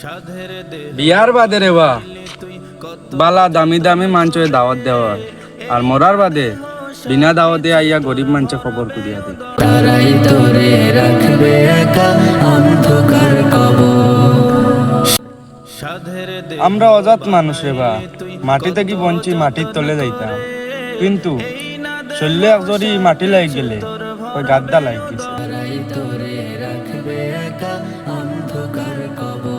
বিয়ার বাদে রে বা বালা দামি দামি মাঞ্চে দাওয়াত দেওয়ার আর মরার বাদে বিনা দাওয়াতে আইয়া গরিব মানুষে খবর করিয়া দে। তারাই তোরে রাখবে একা অন্ধকার কবর। আমরা অজাত মানুষ রে বা মাটি থেকে বঞ্চি মাটির তলে যাইতাম, কিন্তু শল্য একজরি মাটি লাগ গেলে ওই গাদ্দা লাগ গেছে। তারাই তোরে রাখবে একা অন্ধকার কবর।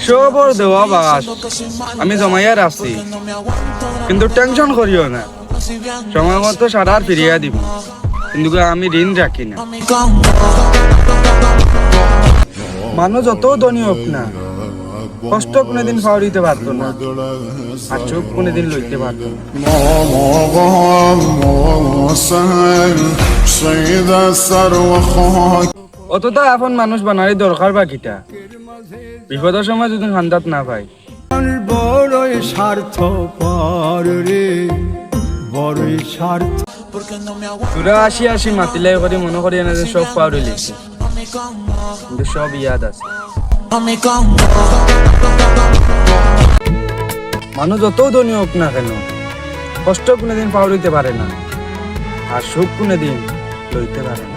সবর দেওয়া বাস আমি জমাইয়া রাখছি, কিন্তু টেনশন করিও না, সময় মতো সারার ফিরিয়া দিব, কিন্তু আমি ঋণ রাখি না। মানুষ যত ধনী হোক না, কষ্ট কোনোদিন ফাউরিতে পারতো না, আর চোখ কোনোদিন লইতে পারতো না। অতটা এখন মানুষ বানারই দরকার বাকিটা, বিপদের সময় যদি হান্দাত না পাই। বড়ই স্বার্থ পর রে, বড়ই স্বার্থ। তোরা আসি মাতিলাই করে মনে করি না যে সব পাউরি লিখছে, কিন্তু সব ইয়াদ আছে। মানুষ যত ধনী হোক না কেন, কষ্ট কোনোদিন পাউরিতে পারে না, আর সুখ কোনোদিন লইতে পারে না।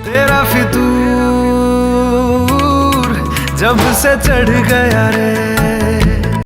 तेरा फितूर जब से चढ़ गया रे।